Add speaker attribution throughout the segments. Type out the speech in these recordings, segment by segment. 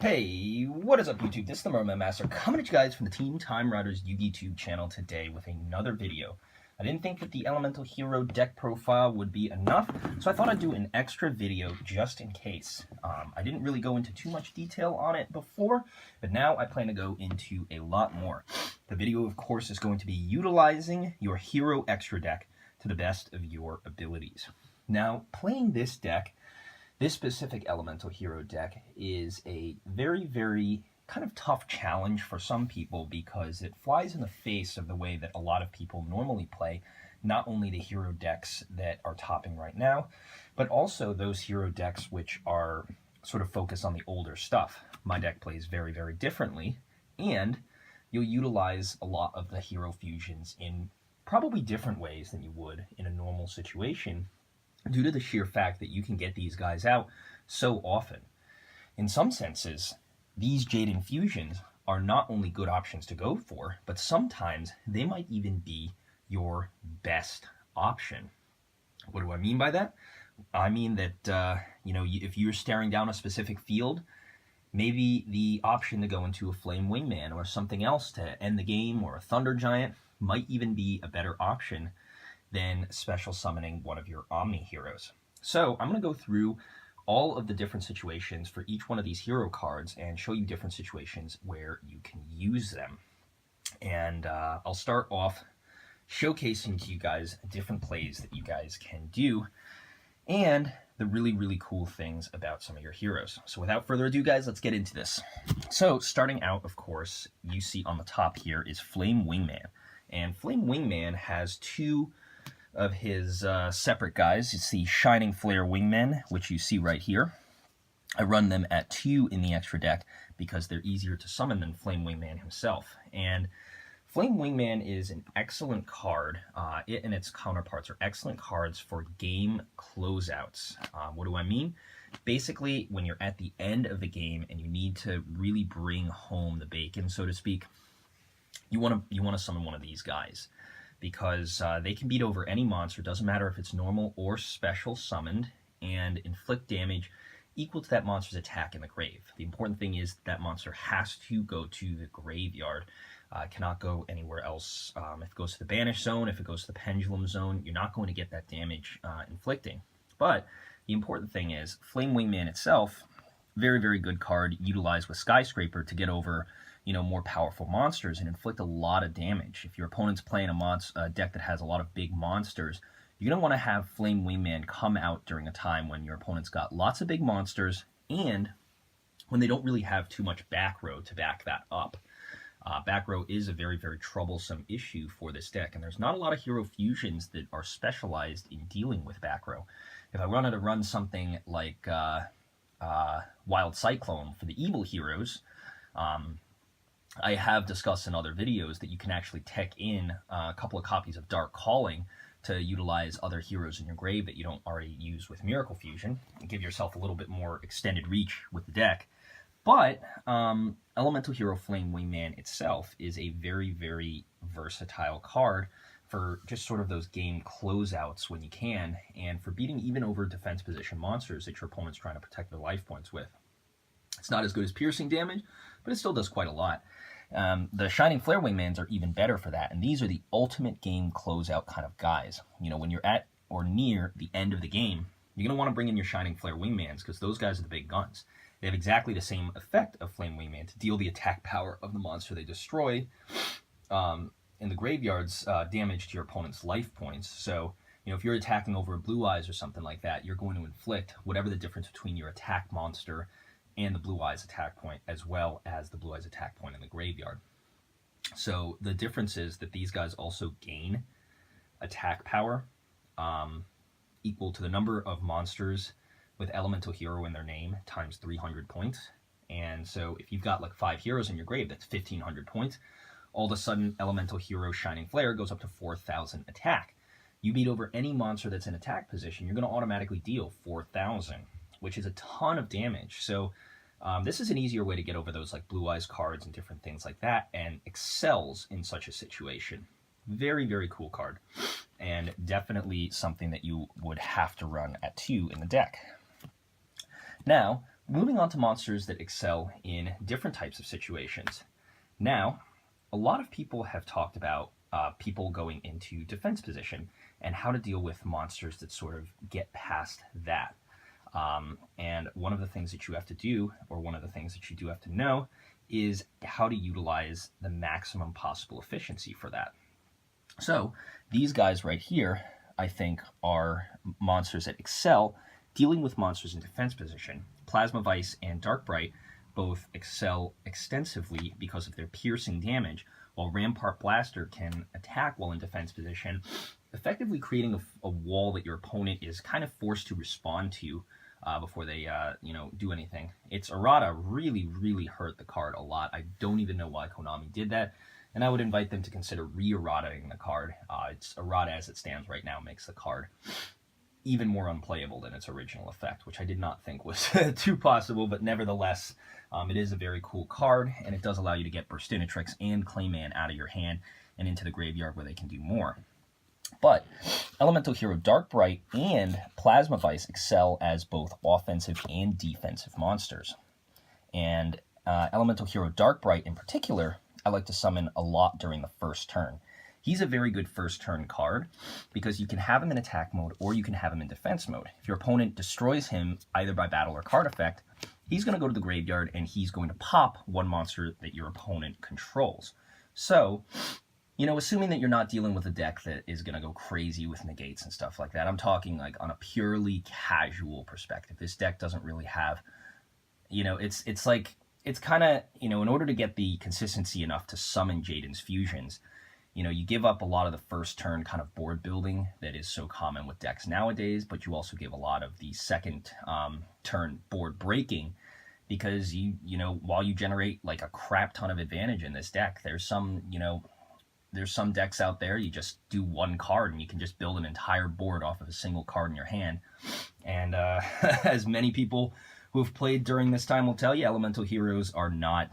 Speaker 1: Hey, what is up YouTube? This is the Merman Master coming at you guys from the Team Time Riders YouTube channel today with another video. I didn't think that the Elemental Hero deck profile would be enough, so I thought I'd do an extra video just in case. I didn't really go into too much detail on it before, but now I plan to go into a lot more. The video, of course, is going to be utilizing your Hero Extra deck to the best of your abilities. Now, playing this deck, this specific Elemental Hero deck is a very, very kind of tough challenge for some people because it flies in the face of the way that a lot of people normally play, not only the hero decks that are topping right now, but also those hero decks which are sort of focused on the older stuff. My deck plays very, very differently, and you'll utilize a lot of the hero fusions in probably different ways than you would in a normal situation, due to the sheer fact that you can get these guys out so often. In some senses, these Jade Infusions are not only good options to go for, but sometimes they might even be your best option. What do I mean by that? I mean that, if you're staring down a specific field, maybe the option to go into a Flame Wingman or something else to end the game, or a Thunder Giant, might even be a better option than special summoning one of your Omni Heroes. So I'm going to go through all of the different situations for each one of these hero cards and show you different situations where you can use them. And I'll start off showcasing to you guys different plays that you guys can do and the really, really cool things about some of your heroes. So without further ado, guys, let's get into this. So starting out, of course, you see on the top here is Flame Wingman. And Flame Wingman has two of his separate guys. It's the Shining Flare Wingmen, which you see right here. I run them at 2 in the extra deck because they're easier to summon than Flame Wingman himself. And Flame Wingman is an excellent card. It and its counterparts are excellent cards for game closeouts. What do I mean? Basically, when you're at the end of the game and you need to really bring home the bacon, so to speak, you want to summon one of these guys, because they can beat over any monster, doesn't matter if it's normal or special summoned, and inflict damage equal to that monster's attack in the grave. The important thing is that monster has to go to the graveyard, cannot go anywhere else. If it goes to the Banish Zone, if it goes to the Pendulum Zone, you're not going to get that damage inflicting. But the important thing is, Flame Wingman itself, very, very good card, utilized with Skyscraper to get over more powerful monsters and inflict a lot of damage. If your opponent's playing a deck that has a lot of big monsters, you're going to want to have Flame Wingman come out during a time when your opponent's got lots of big monsters and when they don't really have too much back row to back that up. Back row is a very, very troublesome issue for this deck, and there's not a lot of hero fusions that are specialized in dealing with back row. If I wanted to run something like Wild Cyclone for the evil heroes, I have discussed in other videos that you can actually tech in a couple of copies of Dark Calling to utilize other heroes in your grave that you don't already use with Miracle Fusion and give yourself a little bit more extended reach with the deck. But Elemental Hero Flame Wingman itself is a very, very versatile card for just sort of those game closeouts when you can, and for beating even over defense position monsters that your opponent's trying to protect their life points with. It's not as good as piercing damage, but it still does quite a lot. The Shining Flare Wingmans are even better for that, and these are the ultimate game closeout kind of guys. When you're at or near the end of the game, you're going to want to bring in your Shining Flare Wingmans because those guys are the big guns. They have exactly the same effect of Flame Wingman to deal the attack power of the monster they destroy in the graveyard's damage to your opponent's life points. So, if you're attacking over a Blue Eyes or something like that, you're going to inflict whatever the difference between your attack monster and the Blue Eyes attack point, as well as the Blue Eyes attack point in the graveyard. So the difference is that these guys also gain attack power equal to the number of monsters with Elemental Hero in their name times 300 points. And so if you've got like 5 heroes in your grave, that's 1,500 points. All of a sudden, Elemental Hero Shining Flare goes up to 4,000 attack. You beat over any monster that's in attack position, you're going to automatically deal 4,000. Which is a ton of damage. So this is an easier way to get over those like Blue Eyes cards and different things like that, and excels in such a situation. Very, very cool card, and definitely something that you would have to run at 2 in the deck. Now, moving on to monsters that excel in different types of situations. Now, a lot of people have talked about people going into defense position and how to deal with monsters that sort of get past that. And one of the things that you have to do, or one of the things that you do have to know, is how to utilize the maximum possible efficiency for that. So these guys right here, I think, are monsters that excel dealing with monsters in defense position. Plasma Vice and Dark Bright both excel extensively because of their piercing damage, while Rampart Blaster can attack while in defense position, effectively creating a wall that your opponent is kind of forced to respond to before they do anything. Its errata really hurt the card a lot. I don't even know why Konami did that, and I would invite them to consider re-errataing the card. Its errata as it stands right now makes the card even more unplayable than its original effect, which I did not think was too possible, but nevertheless, it is a very cool card, and it does allow you to get Burstinatrix and Clayman out of your hand and into the graveyard where they can do more. But Elemental Hero Dark Bright and Plasma Vice excel as both offensive and defensive monsters. And Elemental Hero Dark Bright in particular, I like to summon a lot during the first turn. He's a very good first turn card because you can have him in attack mode or you can have him in defense mode. If your opponent destroys him either by battle or card effect, he's going to go to the graveyard and he's going to pop one monster that your opponent controls. So, assuming that you're not dealing with a deck that is going to go crazy with negates and stuff like that, I'm talking like on a purely casual perspective. This deck doesn't really have, it's kind of, in order to get the consistency enough to summon Jaden's fusions, you give up a lot of the first turn kind of board building that is so common with decks nowadays, but you also give a lot of the second turn board breaking because while you generate like a crap ton of advantage in this deck, there's some decks out there you just do one card and you can just build an entire board off of a single card in your hand. And as many people who have played during this time will tell you, Elemental Heroes are not,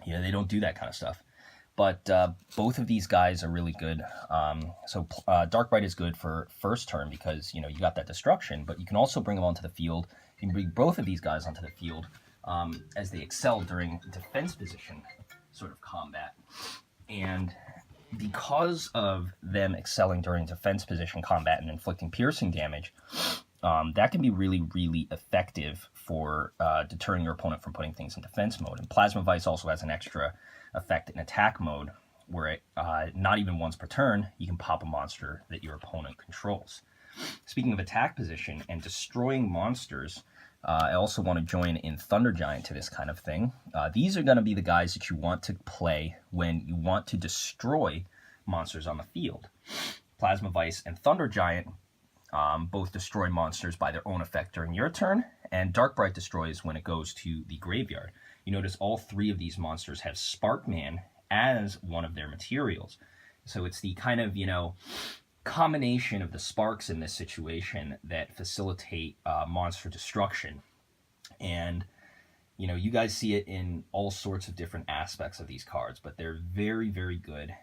Speaker 1: they don't do that kind of stuff. But both of these guys are really good. So Dark Bright is good for first turn because, you got that destruction, but you can also bring them onto the field. You can bring both of these guys onto the field as they excel during defense position sort of combat. And because of them excelling during defense position combat and inflicting piercing damage, that can be really effective for deterring your opponent from putting things in defense mode. And Plasma Vice also has an extra effect in attack mode where not even once per turn, you can pop a monster that your opponent controls. Speaking of attack position and destroying monsters, I also want to join in Thunder Giant to this kind of thing. These are going to be the guys that you want to play when you want to destroy monsters on the field. Plasma Vice and Thunder Giant both destroy monsters by their own effect during your turn, and Dark Bright destroys when it goes to the graveyard. You notice all three of these monsters have Sparkman as one of their materials. So it's the kind of, combination of the sparks in this situation that facilitate monster destruction. And, you guys see it in all sorts of different aspects of these cards, but they're very good.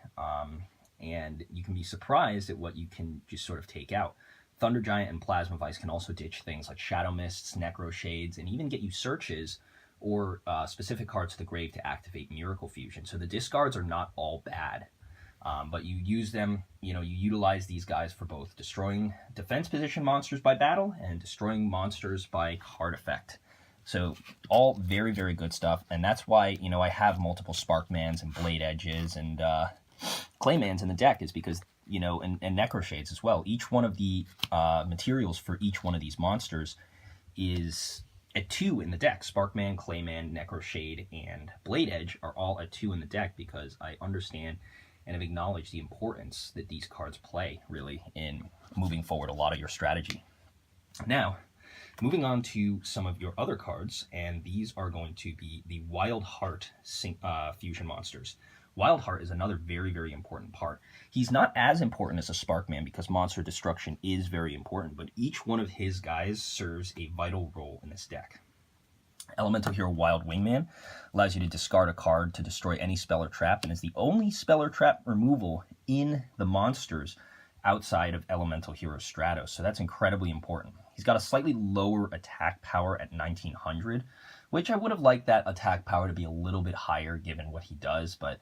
Speaker 1: And you can be surprised at what you can just sort of take out. Thunder Giant and Plasma Vice can also ditch things like Shadow Mists, Necro Shades, and even get you searches or specific cards to the grave to activate Miracle Fusion. So the discards are not all bad, but you use them, you utilize these guys for both destroying defense position monsters by battle and destroying monsters by card effect. So all very good stuff, and that's why, I have multiple Sparkmans and Blade Edges and Claymans in the deck is because, and Necro Shades as well. Each one of the materials for each one of these monsters is at 2 in the deck. Sparkman, Clayman, Necro Shade, and Blade Edge are all at 2 in the deck because I understand and have acknowledged the importance that these cards play, really, in moving forward a lot of your strategy. Now, moving on to some of your other cards, and these are going to be the Wildheart Fusion monsters. Wildheart is another very important part. He's not as important as a Sparkman because monster destruction is very important, but each one of his guys serves a vital role in this deck. Elemental Hero Wild Wingman allows you to discard a card to destroy any spell or trap, and is the only spell or trap removal in the monsters outside of Elemental Hero Stratos, so that's incredibly important. He's got a slightly lower attack power at 1900, which I would have liked that attack power to be a little bit higher given what he does, but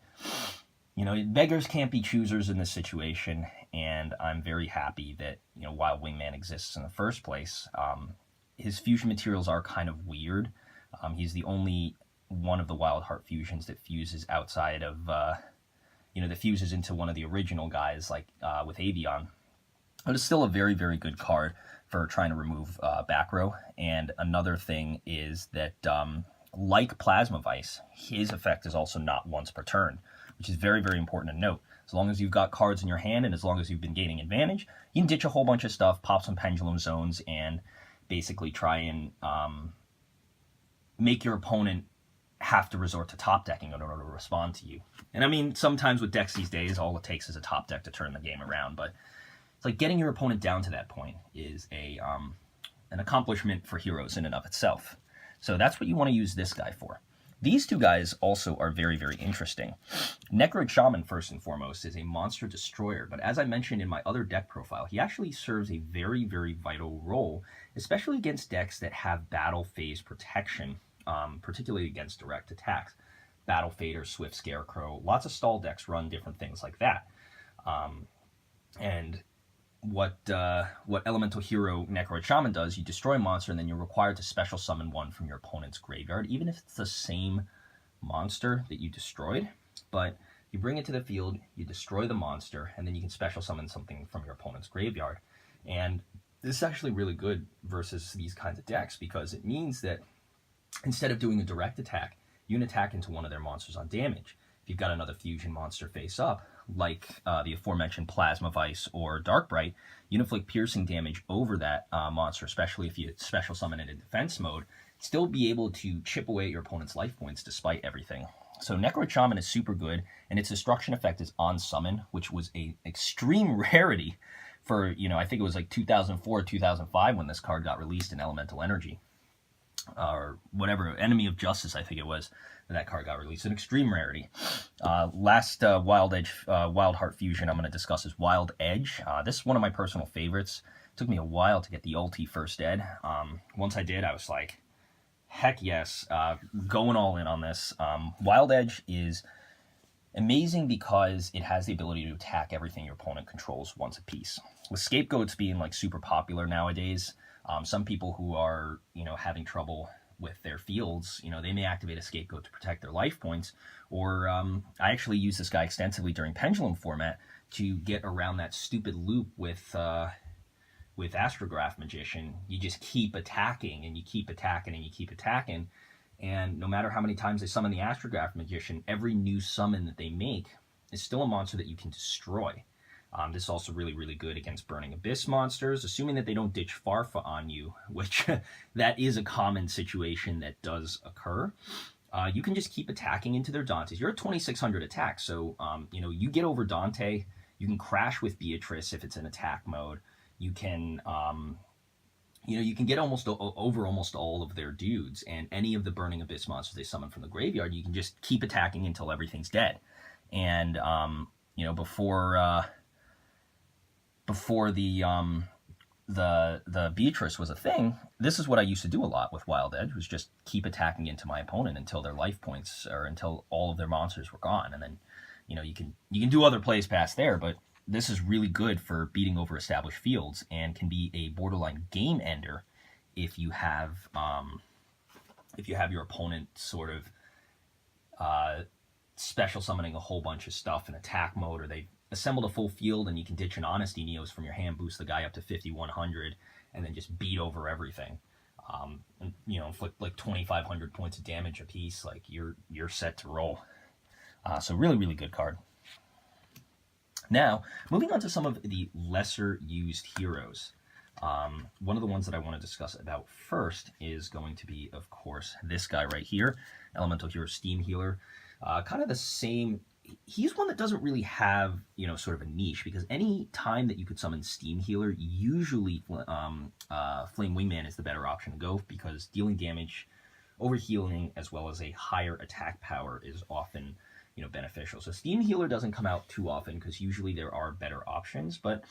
Speaker 1: you know, beggars can't be choosers in this situation, and I'm very happy that, you know, Wild Wingman exists in the first place. His fusion materials are kind of weird. He's the only one of the Wildheart fusions that fuses outside of, you know, that fuses into one of the original guys, like with Avion. But it's still a very, very good card for trying to remove back row. And another thing is that, like Plasma Vice, his effect is also not once per turn, which is very, very important to note. As long as you've got cards in your hand and as long as you've been gaining advantage, you can ditch a whole bunch of stuff, pop some pendulum zones, and basically try and make your opponent have to resort to top decking in order to respond to you. And I mean, sometimes with decks these days, all it takes is a top deck to turn the game around, but it's like getting your opponent down to that point is an accomplishment for heroes in and of itself. So that's what you want to use this guy for. These two guys also are very, very interesting. Necroid Shaman, first and foremost, is a monster destroyer, but as I mentioned in my other deck profile, he actually serves a very, very vital role, especially against decks that have battle phase protection, particularly against direct attacks. Battle Fader, Swift Scarecrow, lots of stall decks run different things like that. And what Elemental Hero Necroid Shaman does, you destroy a monster and then you're required to special summon one from your opponent's graveyard, even if it's the same monster that you destroyed. But you bring it to the field, you destroy the monster, and then you can special summon something from your opponent's graveyard. And this is actually really good versus these kinds of decks because it means that instead of doing a direct attack, you can attack into one of their monsters on damage. If you've got another fusion monster face up, like the aforementioned Plasma Vice or Darkbright, you can inflict piercing damage over that monster, especially if you special summon it in defense mode, still be able to chip away at your opponent's life points despite everything. So Necroid Shaman is super good, and its destruction effect is on summon, which was an extreme rarity for, you know, I think it was like 2004, 2005 when this card got released in Elemental Energy. Or whatever, Enemy of Justice, I think it was, that card got released. An extreme rarity. Last Wildheart Fusion I'm going to discuss is Wild Edge. This is one of my personal favorites. It took me a while to get the ulti first ed. Once I did, I was like, heck yes, going all in on this. Wild Edge is amazing because it has the ability to attack everything your opponent controls once a piece. With scapegoats being like super popular nowadays, some people who are, you know, having trouble with their fields, you know, they may activate a scapegoat to protect their life points. Or I actually use this guy extensively during Pendulum format to get around that stupid loop with Astrograph Magician. You just keep attacking and you keep attacking and you keep attacking. And no matter how many times they summon the Astrograph Magician, every new summon that they make is still a monster that you can destroy. This is also really, really good against Burning Abyss monsters, assuming that they don't ditch Farfa on you, which that is a common situation that does occur. You can just keep attacking into their Dantes. You're at 2,600 attack, so you know, you get over Dante, you can crash with Beatrice if it's in attack mode. You can, you know, you can get over almost all of their dudes, and any of the Burning Abyss monsters they summon from the graveyard, you can just keep attacking until everything's dead. And you know, before the Beatrice was a thing, this is what I used to do a lot with Wild Edge, was just keep attacking into my opponent until their life points, or until all of their monsters were gone. And then, you know, you can do other plays past there, but this is really good for beating over established fields and can be a borderline game ender if you have your opponent sort of special summoning a whole bunch of stuff in attack mode, or they assembled a full field and you can ditch an Honesty Neos from your hand, boost the guy up to 5,100, and then just beat over everything. And, you know, inflict like 2,500 points of damage a piece. Like, you're set to roll. So really, really good card. Now, moving on to some of the lesser used heroes. One of the ones that I want to discuss about first is going to be, of course, this guy right here, Elemental Hero Steam Healer. Kind of the same. He's one that doesn't really have, you know, sort of a niche, because any time that you could summon Steam Healer, usually Flame Wingman is the better option to go, because dealing damage, overhealing, as well as a higher attack power is often beneficial. So Steam Healer doesn't come out too often because usually there are better options, but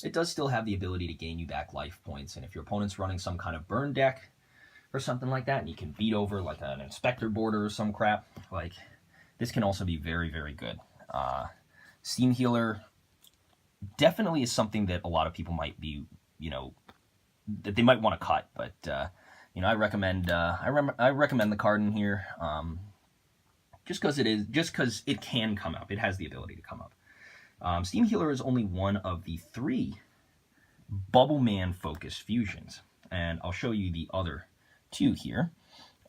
Speaker 1: it does still have the ability to gain you back life points. And if your opponent's running some kind of burn deck or something like that, and you can beat over like an Inspector border or some crap, like this can also be very, very good. Steam Healer definitely is something that a lot of people might be, that they might want to cut, but I recommend the card in here. Just because it can come up. It has the ability to come up. Steam Healer is only one of the 3 Bubble Man focused fusions, and I'll show you the other 2 here.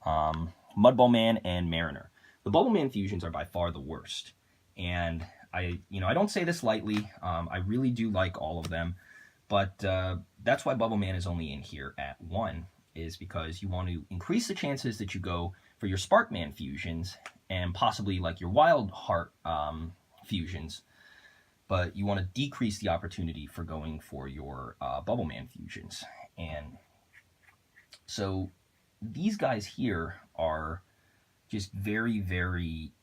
Speaker 1: Mudball Man and Mariner. The Bubble Man fusions are by far the worst, and I don't say this lightly. I really do like all of them, but that's why Bubble Man is only in here at 1, is because you want to increase the chances that you go for your Sparkman fusions and possibly like your Wildheart fusions, but you want to decrease the opportunity for going for your Bubble Man fusions. And so these guys here are just very, very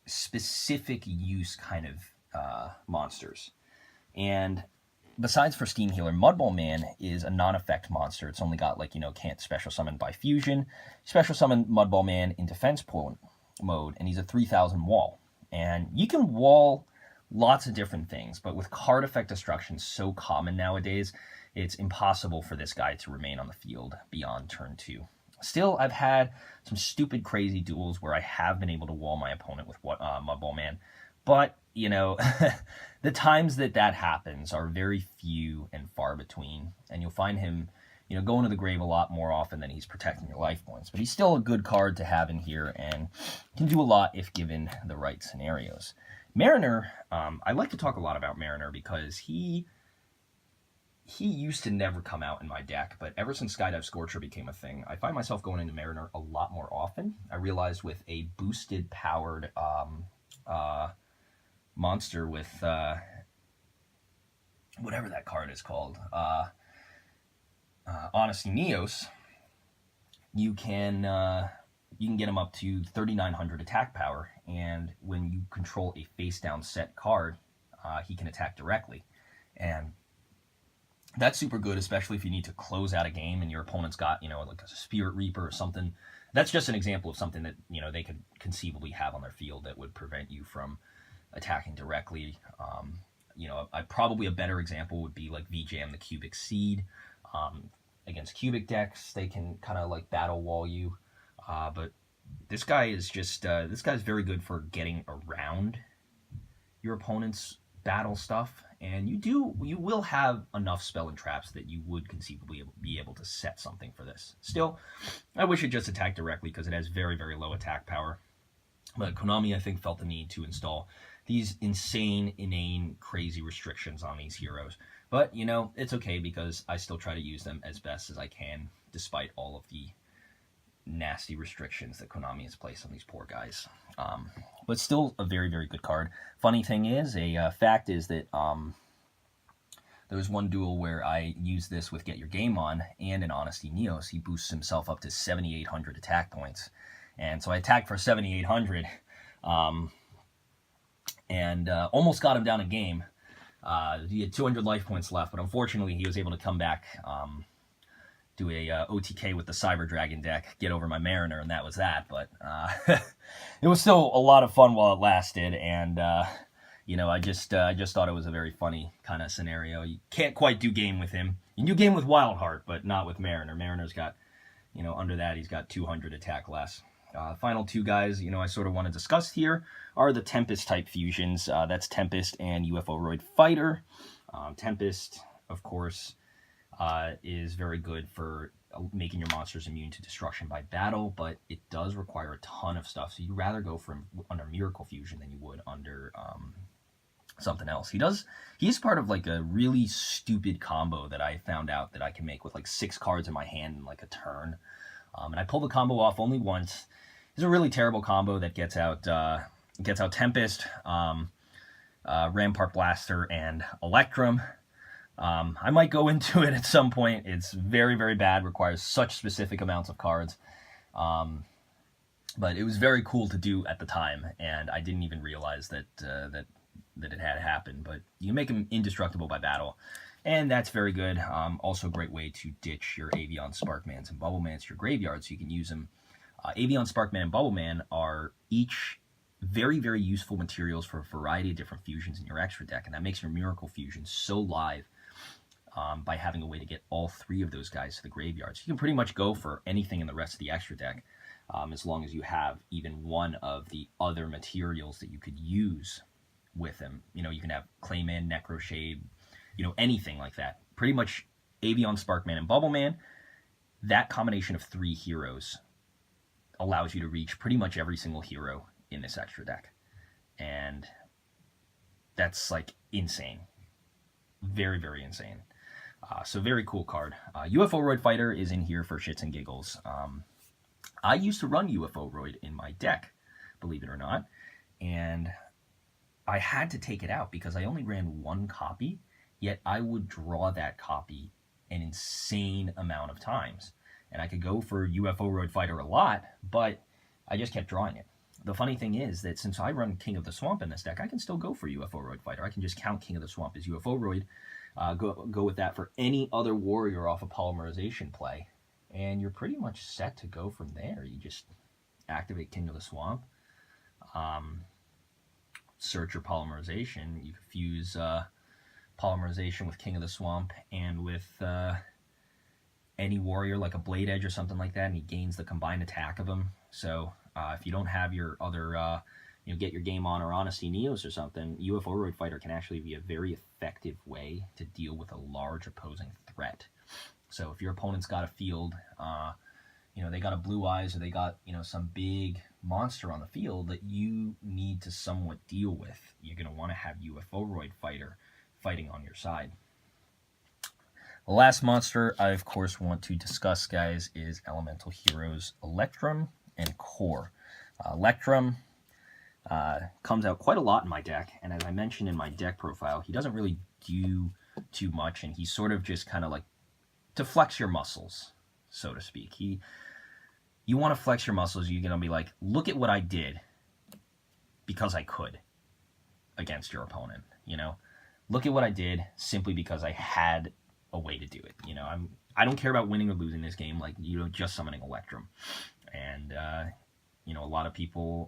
Speaker 1: specific use kind of monsters. And besides for Steam Healer, Mudball Man is a non-effect monster. It's only got, can't special summon by fusion. Special summon Mudball Man in defense mode, and he's a 3,000 wall. And you can wall lots of different things, but with card effect destruction so common nowadays, it's impossible for this guy to remain on the field beyond turn 2. Still, I've had some stupid, crazy duels where I have been able to wall my opponent with Mudball Man, but the times that happens are very few and far between, and you'll find him, going to the grave a lot more often than he's protecting your life points. But he's still a good card to have in here and can do a lot if given the right scenarios. Mariner, I like to talk a lot about Mariner because he used to never come out in my deck, but ever since Skydive Scorcher became a thing, I find myself going into Mariner a lot more often. I realized with a boosted powered monster with whatever that card is called, Honesty Neos, you can get him up to 3,900 attack power, and when you control a face down set card, he can attack directly, and that's super good, especially if you need to close out a game and your opponent's got like a Spirit Reaper or something. That's just an example of something that they could conceivably have on their field that would prevent you from attacking directly. Probably a better example would be like VJM the Cubic Seed. Against Cubic decks, they can kind of like battle wall you. But this guy is just, this guy's very good for getting around your opponent's battle stuff. And you will have enough spell and traps that you would conceivably be able to set something for this. Still, I wish it just attacked directly because it has very, very low attack power. But Konami, I think, felt the need to install these insane, inane, crazy restrictions on these heroes. But, it's okay because I still try to use them as best as I can, despite all of the nasty restrictions that Konami has placed on these poor guys. But still a very, very good card. Funny thing is, a fact is that there was one duel where I used this with Get Your Game On and an Honesty Neos. He boosts himself up to 7,800 attack points. And so I attacked for 7,800 and almost got him down a game. He had 200 life points left, but unfortunately he was able to come back, do a OTK with the Cyber Dragon deck, get over my Mariner, and that was that. But it was still a lot of fun while it lasted, and I just thought it was a very funny kind of scenario. You can't quite do game with him. You can do game with Wildheart, but not with Mariner. Mariner's got, under that he's got 200 attack less. Final 2 guys, I sort of want to discuss here are the Tempest type fusions. That's Tempest and UFO-Roid Fighter. Tempest, of course, is very good for making your monsters immune to destruction by battle, but it does require a ton of stuff. So you'd rather go for under Miracle Fusion than you would under something else. He's part of like a really stupid combo that I found out that I can make with like 6 cards in my hand in like a turn. And I pulled the combo off only once. It's a really terrible combo that gets out Tempest, Rampart Blaster, and Electrum. I might go into it at some point. It's very, very bad, requires such specific amounts of cards. But it was very cool to do at the time, and I didn't even realize that that it had happened. But you make them indestructible by battle, and that's very good. Also a great way to ditch your Avian, Sparkmans, and Bubblemans to your graveyard, so you can use them. Avian, Sparkman, and Bubbleman are each very, very useful materials for a variety of different fusions in your extra deck, and that makes your Miracle Fusion so live by having a way to get all 3 of those guys to the graveyard. So you can pretty much go for anything in the rest of the extra deck, as long as you have even one of the other materials that you could use with them. You know, you can have Clayman, Necroshade, you know, anything like that. Pretty much Avian, Sparkman, and Bubbleman, that combination of 3 heroes allows you to reach pretty much every single hero in this extra deck. And that's like insane. Very, very insane. So very cool card. UFO Roid Fighter is in here for shits and giggles. I used to run UFO Roid in my deck, believe it or not, and I had to take it out because I only ran 1 copy, yet I would draw that copy an insane amount of times. And I could go for UFO Roid Fighter a lot, but I just kept drawing it. The funny thing is that since I run King of the Swamp in this deck, I can still go for UFO Roid Fighter. I can just count King of the Swamp as UFO Roid, go with that for any other warrior off a polymerization play, and you're pretty much set to go from there. You just activate King of the Swamp, search your polymerization. You can fuse polymerization with King of the Swamp and with any warrior like a Blade Edge or something like that, and he gains the combined attack of them. So if you don't have your other, get your game on or Honesty Neos or something, UFO Roid Fighter can actually be a very effective way to deal with a large opposing threat. So if your opponent's got a field, they got a Blue Eyes, or they got, some big monster on the field that you need to somewhat deal with, you're going to want to have UFO Roid Fighter fighting on your side. The last monster I, of course, want to discuss, guys, is Elemental Heroes Electrum and Core. Electrum comes out quite a lot in my deck, and as I mentioned in my deck profile, he doesn't really do too much, and he's sort of just kind of like to flex your muscles, so to speak. You want to flex your muscles, you're going to be like, look at what I did because I could against your opponent, Look at what I did simply because I had a way to do it. I don't care about winning or losing this game, like, just summoning Electrum. And a lot of people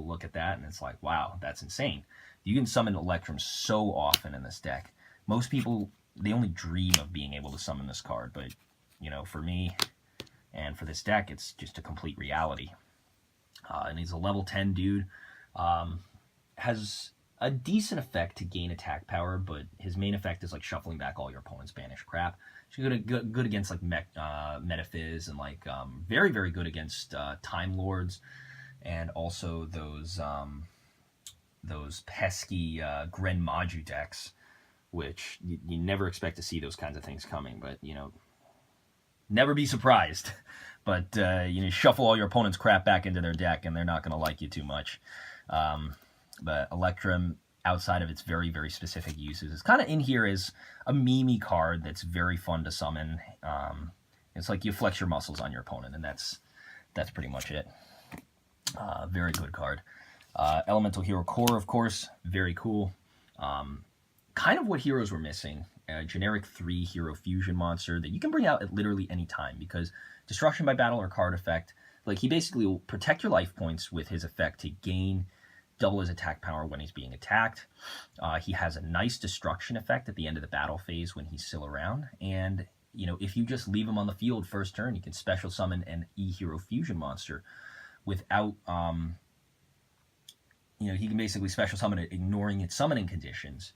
Speaker 1: look at that and it's like, wow, that's insane. You can summon Electrum so often in this deck. Most people, they only dream of being able to summon this card, but for me and for this deck, it's just a complete reality. And he's a level 10 dude. Has a decent effect to gain attack power, but his main effect is like shuffling back all your opponent's banished crap. She's good against like Metaphys, and like very, very good against Time Lords, and also those pesky Gren Maju decks, which you never expect to see those kinds of things coming, but never be surprised. But shuffle all your opponent's crap back into their deck, and they're not going to like you too much. But Electrum, outside of its very, very specific uses, is kind of in here as a meme card that's very fun to summon. It's like you flex your muscles on your opponent, and that's pretty much it. Very good card. Elemental Hero Core, of course, very cool. Kind of what heroes were missing. A generic 3 hero fusion monster that you can bring out at literally any time, because destruction by battle or card effect, like, he basically will protect your life points with his effect to gain double his attack power when he's being attacked. He has a nice destruction effect at the end of the battle phase when he's still around. And, if you just leave him on the field first turn, you can special summon an E-Hero Fusion monster without, he can basically special summon it, ignoring its summoning conditions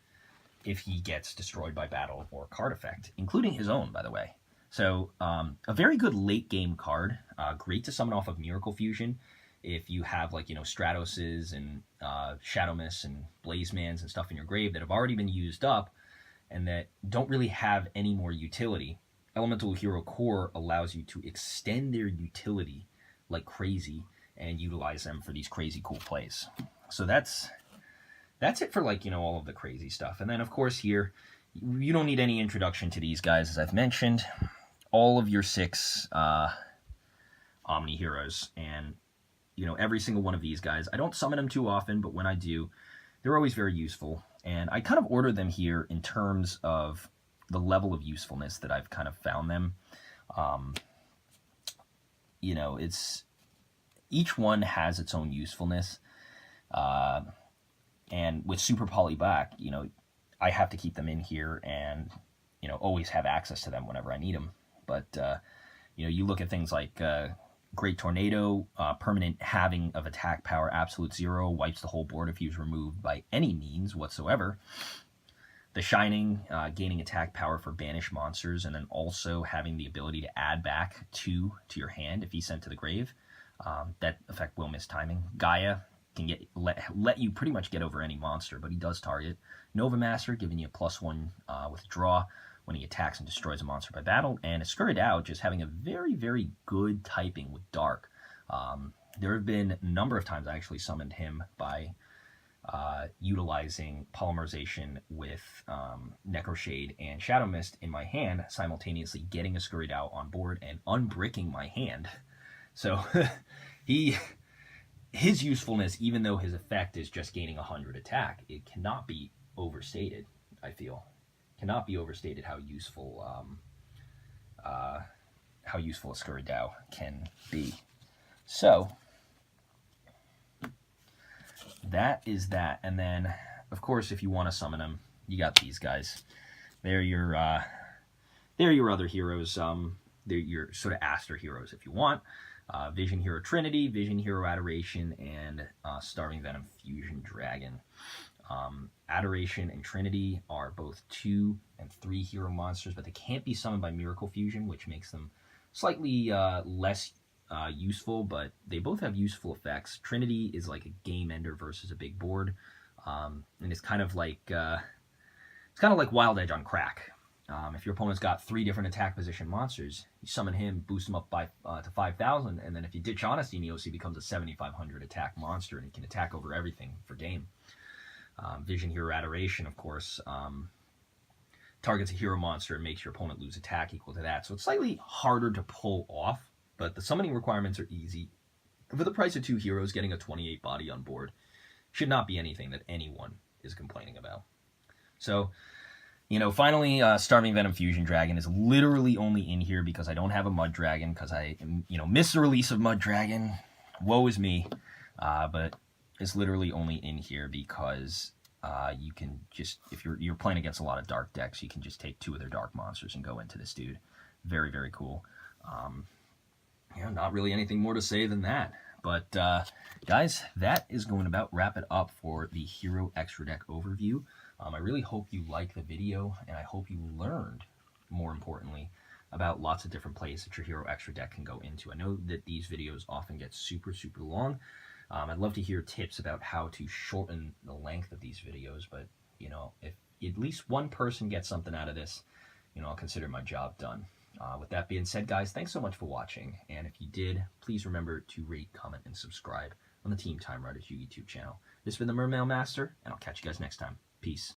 Speaker 1: if he gets destroyed by battle or card effect, including his own, by the way. So, a very good late game card, great to summon off of Miracle Fusion. If you have, like, Stratoses and Shadow Mists and Blazemans and stuff in your grave that have already been used up and that don't really have any more utility, Elemental Hero Core allows you to extend their utility like crazy and utilize them for these crazy cool plays. So that's it for, like, all of the crazy stuff. And then, of course, here, you don't need any introduction to these guys, as I've mentioned. All of your 6 Omni Heroes, and you know, every single one of these guys. I don't summon them too often, but when I do, they're always very useful. And I kind of order them here in terms of the level of usefulness that I've kind of found them. You know, each one has its own usefulness. And with Super Poly Black, you know, I have to keep them in here and, you know, always have access to them whenever I need them. But, you know, you look at things like Great Tornado, permanent halving of attack power, absolute 0, wipes the whole board if he's removed by any means whatsoever. The Shining, gaining attack power for banished monsters, and then also having the ability to add back 2 to your hand if he's sent to the grave. That effect will miss timing. Gaia can let you pretty much get over any monster, but he does target. Nova Master, giving you a +1 withdraw when he attacks and destroys a monster by battle. And Scurried Out, just having a very, very good typing with Dark. There have been a number of times I actually summoned him by utilizing Polymerization with Necroshade and Shadow Mist in my hand, simultaneously getting a Scurried Out on board and unbricking my hand. So his usefulness, even though his effect is just gaining 100 attack, it cannot be overstated, I feel. Cannot be overstated how useful a Scurried Out can be. So that is that. And then, of course, if you want to summon them, you got these guys. They're your other heroes. They're your sort of Aster heroes if you want. Vision Hero Trinity, Vision Hero Adoration, and Starving Venom Fusion Dragon. Adoration and Trinity are both 2 and 3 hero monsters, but they can't be summoned by Miracle Fusion, which makes them slightly less useful, but they both have useful effects. Trinity is like a game ender versus a big board, and it's kind of like Wild Edge on crack. If your opponent's got 3 different attack position monsters, you summon him, boost him up by to 5,000, and then if you ditch Honesty Neos, he becomes a 7,500 attack monster, and he can attack over everything for game. Vision Hero Adoration, of course, targets a hero monster and makes your opponent lose attack equal to that. So it's slightly harder to pull off, but the summoning requirements are easy. For the price of 2 heroes, getting a 28 body on board should not be anything that anyone is complaining about. So, you know, finally, Starving Venom Fusion Dragon is literally only in here because I don't have a Mud Dragon, because I, you know, missed the release of Mud Dragon. Woe is me. But it's literally only in here because you can just, if you're playing against a lot of dark decks, you can just take 2 of their dark monsters and go into this dude. Very, very cool. Yeah, not really anything more to say than that. But, guys, that is going to about wrap it up for the Hero Extra Deck overview. I really hope you liked the video, and I hope you learned, more importantly, about lots of different plays that your Hero Extra Deck can go into. I know that these videos often get super, super long. I'd love to hear tips about how to shorten the length of these videos, but, you know, if at least one person gets something out of this, you know, I'll consider my job done. With that being said, guys, thanks so much for watching, and if you did, please remember to rate, comment, and subscribe on the Team Time Riders YouTube channel. This has been the Mermail Master, and I'll catch you guys next time. Peace.